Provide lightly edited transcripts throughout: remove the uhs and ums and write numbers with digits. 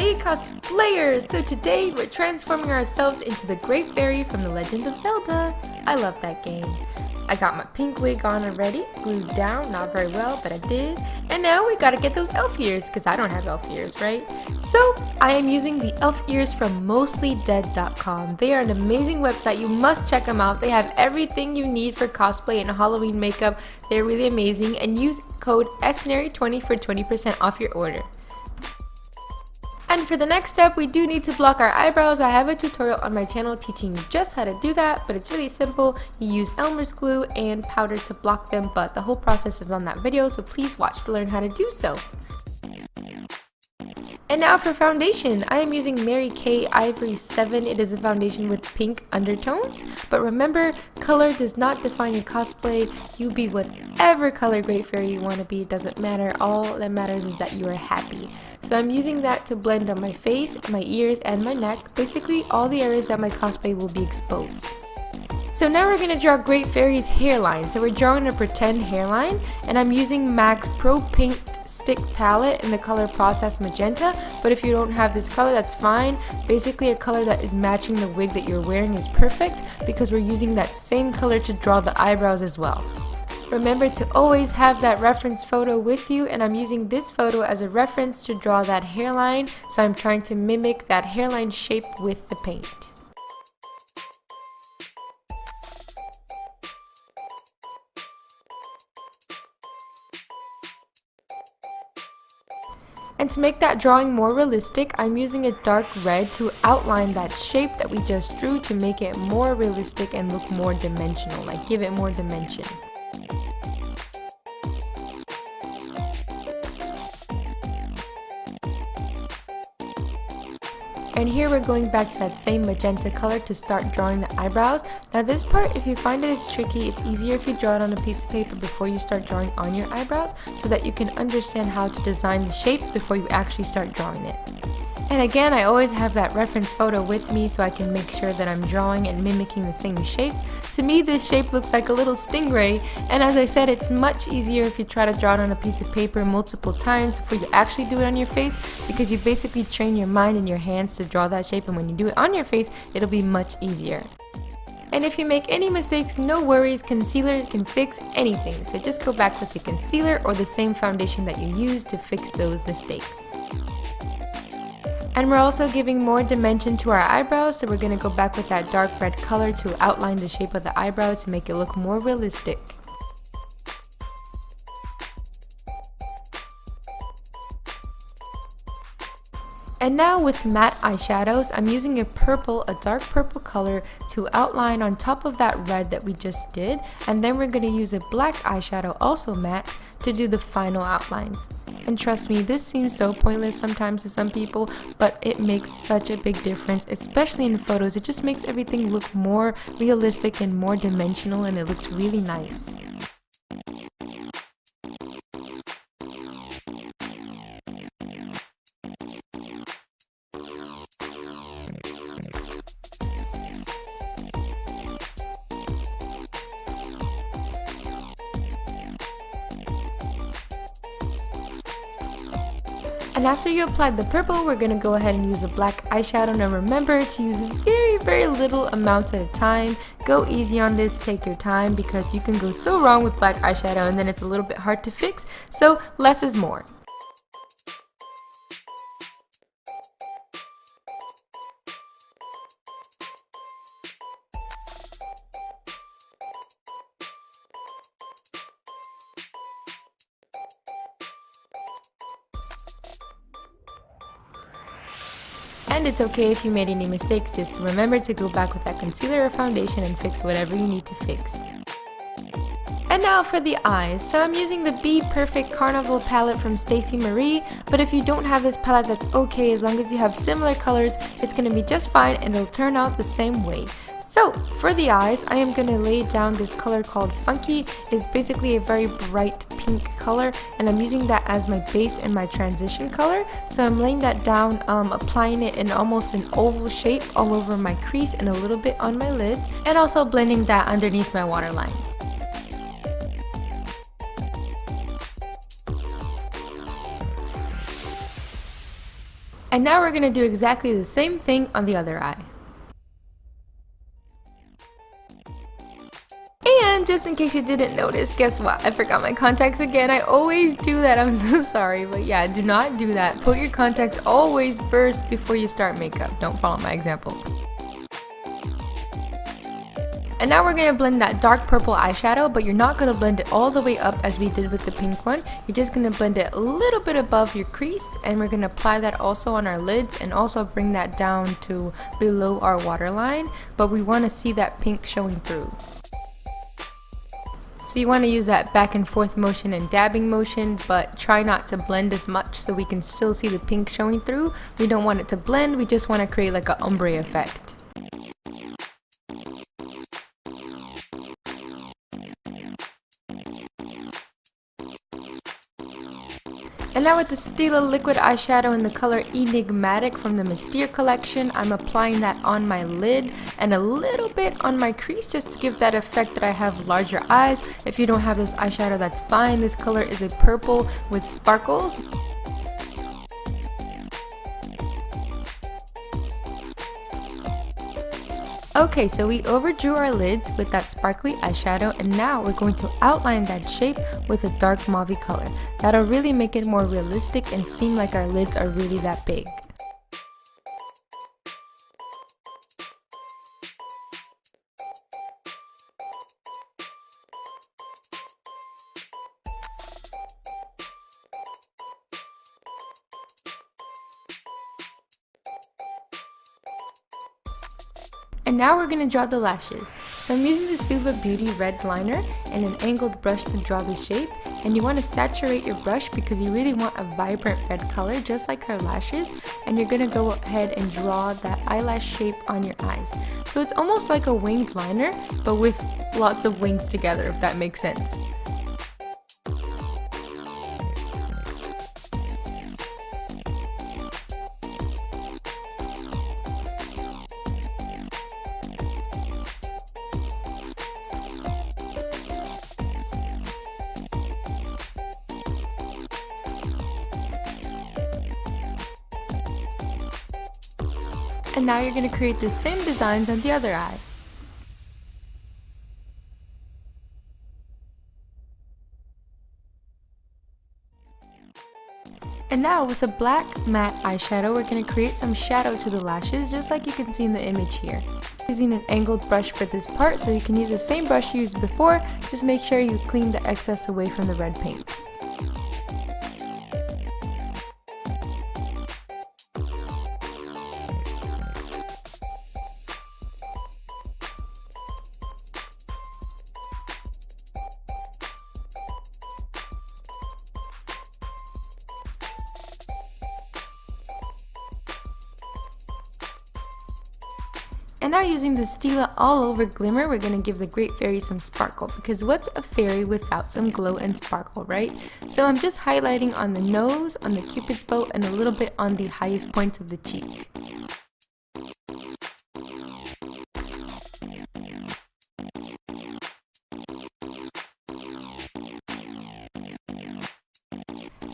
Hi cosplayers! So today we're transforming ourselves into the Great Fairy from The Legend of Zelda. I love that game. I got my pink wig on already, glued down, not very well, but I did. And now we gotta get those elf ears, because I don't have elf ears, right? So I am using the elf ears from mostlydead.com. They are an amazing website, you must check them out. They have everything you need for cosplay and Halloween makeup. They're really amazing, and use code SNARY20 for 20% off your order. And for the next step, we do need to block our eyebrows. I have a tutorial on my channel teaching you just how to do that, but it's really simple. You use Elmer's glue and powder to block them, but the whole process is on that video, so please watch to learn how to do so. And now for foundation, I am using Mary Kay Ivory 7. It is a foundation with pink undertones, but remember, color does not define your cosplay. You be whatever color Great Fairy you want to be, it doesn't matter. All that matters is that you are happy. So I'm using that to blend on my face, my ears, and my neck, basically all the areas that my cosplay will be exposed. So now we're going to draw Great Fairy's hairline. So we're drawing a pretend hairline, and I'm using MAC's Pro Paint Stick palette in the color Process Magenta, but if you don't have this color, that's fine. Basically a color that is matching the wig that you're wearing is perfect, because we're using that same color to draw the eyebrows as well. Remember to always have that reference photo with you, and I'm using this photo as a reference to draw that hairline, so I'm trying to mimic that hairline shape with the paint. And to make that drawing more realistic, I'm using a dark red to outline that shape that we just drew to make it more realistic and look more dimensional, like give it more dimension. And here we're going back to that same magenta color to start drawing the eyebrows. Now this part, if you find that it's tricky, it's easier if you draw it on a piece of paper before you start drawing on your eyebrows, so that you can understand how to design the shape before you actually start drawing it. And again, I always have that reference photo with me so I can make sure that I'm drawing and mimicking the same shape. To me, this shape looks like a little stingray, and as I said, it's much easier if you try to draw it on a piece of paper multiple times before you actually do it on your face, because you basically train your mind and your hands to draw that shape, and when you do it on your face, it'll be much easier. And if you make any mistakes, no worries, concealer can fix anything, so just go back with the concealer or the same foundation that you used to fix those mistakes. And we're also giving more dimension to our eyebrows, so we're going to go back with that dark red color to outline the shape of the eyebrow to make it look more realistic. And now with matte eyeshadows, I'm using a dark purple color to outline on top of that red that we just did, and then we're going to use a black eyeshadow, also matte, to do the final outline. And trust me, this seems so pointless sometimes to some people, but it makes such a big difference, especially in photos. It just makes everything look more realistic and more dimensional, and it looks really nice. And after you apply the purple, we're going to go ahead and use a black eyeshadow. Now remember to use very little amounts at a time. Go easy on this, take your time, because you can go so wrong with black eyeshadow and then it's a little bit hard to fix, so less is more. And it's okay if you made any mistakes, just remember to go back with that concealer or foundation and fix whatever you need to fix. And now for the eyes. So I'm using the Be Perfect Carnival palette from Stacey Marie, but if you don't have this palette, that's okay. As long as you have similar colors, it's going to be just fine and it'll turn out the same way. So for the eyes, I am going to lay down this color called Funky. It's basically a very bright pink color, and I'm using that as my base and my transition color. So I'm laying that down, applying it in almost an oval shape all over my crease and a little bit on my lids, and also blending that underneath my waterline. And now we're going to do exactly the same thing on the other eye. And just in case you didn't notice, guess what? I forgot my contacts again. I always do that. I'm so sorry. But yeah, do not do that. Put your contacts always first before you start makeup. Don't follow my example. And now we're going to blend that dark purple eyeshadow, but you're not going to blend it all the way up as we did with the pink one. You're just going to blend it a little bit above your crease, and we're going to apply that also on our lids and also bring that down to below our waterline, but we want to see that pink showing through. So you want to use that back and forth motion and dabbing motion, but try not to blend as much so we can still see the pink showing through. We don't want it to blend, we just want to create like an ombre effect. And now with the Stila liquid eyeshadow in the color Enigmatic from the Mystere collection, I'm applying that on my lid and a little bit on my crease just to give that effect that I have larger eyes. If you don't have this eyeshadow, that's fine. This color is a purple with sparkles. Okay, so we overdrew our lids with that sparkly eyeshadow, and now we're going to outline that shape with a dark mauve color. That'll really make it more realistic and seem like our lids are really that big. And now we're going to draw the lashes. So I'm using the Suva Beauty red liner and an angled brush to draw the shape. And you want to saturate your brush because you really want a vibrant red color just like her lashes. And you're going to go ahead and draw that eyelash shape on your eyes. So it's almost like a winged liner, but with lots of wings together, if that makes sense. And now you're going to create the same designs on the other eye. And now with a black matte eyeshadow, we're going to create some shadow to the lashes, just like you can see in the image here. Using an angled brush for this part, so you can use the same brush you used before, just make sure you clean the excess away from the red paint. And now using the Stila All Over Glimmer, we're going to give the Great Fairy some sparkle, because what's a fairy without some glow and sparkle, right? So I'm just highlighting on the nose, on the cupid's bow, and a little bit on the highest points of the cheek.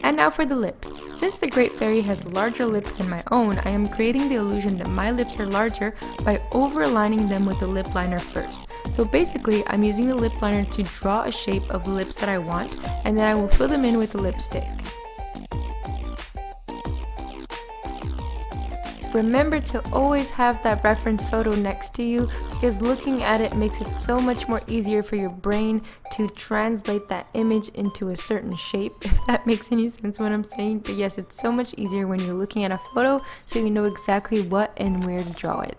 And now for the lips. Since the Great Fairy has larger lips than my own, I am creating the illusion that my lips are larger by overlining them with the lip liner first. So basically, I'm using the lip liner to draw a shape of the lips that I want, and then I will fill them in with the lipstick. Remember to always have that reference photo next to you, because looking at it makes it so much more easier for your brain to translate that image into a certain shape, if that makes any sense what I'm saying. But yes, it's so much easier when you're looking at a photo so you know exactly what and where to draw it.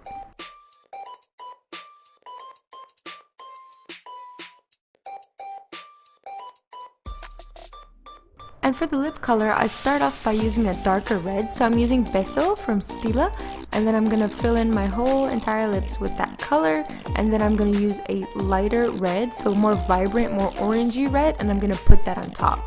And for the lip color, I start off by using a darker red, so I'm using Beso from Stila, and then I'm going to fill in my whole entire lips with that color, and then I'm going to use a lighter red, so more vibrant, more orangey red, and I'm going to put that on top.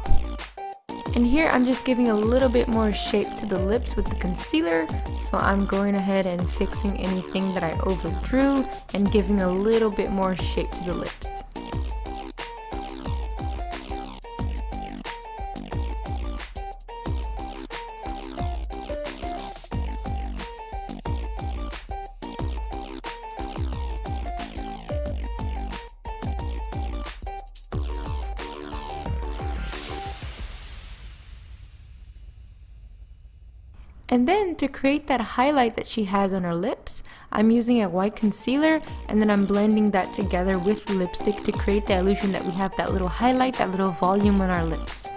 And here I'm just giving a little bit more shape to the lips with the concealer, so I'm going ahead and fixing anything that I overdrew and giving a little bit more shape to the lips. And then to create that highlight that she has on her lips, I'm using a white concealer and then I'm blending that together with lipstick to create the illusion that we have that little highlight, that little volume on our lips.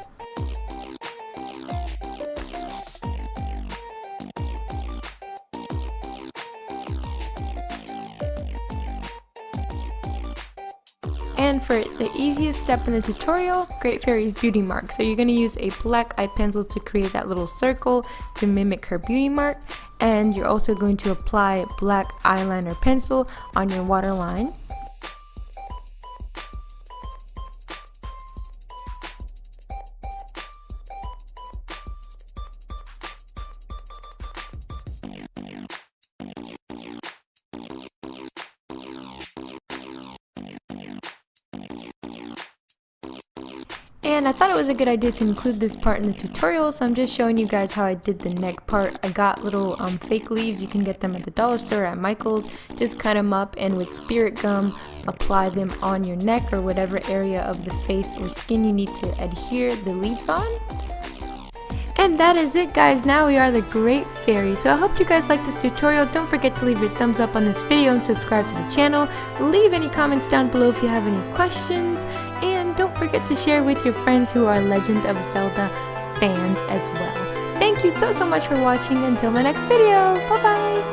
And for the easiest step in the tutorial, Great Fairy's beauty mark. So you're going to use a black eye pencil to create that little circle to mimic her beauty mark. And you're also going to apply black eyeliner pencil on your waterline. And I thought it was a good idea to include this part in the tutorial, so I'm just showing you guys how I did the neck part. I got little fake leaves. You can get them at the dollar store, at Michael's. Just cut them up and with spirit gum, apply them on your neck or whatever area of the face or skin you need to adhere the leaves on. And that is it, guys. Now we are the Great Fairy. So I hope you guys like this tutorial. Don't forget to leave your thumbs up on this video and subscribe to the channel. Leave any comments down below if you have any questions. And don't forget to share with your friends who are Legend of Zelda fans as well. Thank you so much for watching. Until my next video. Bye bye.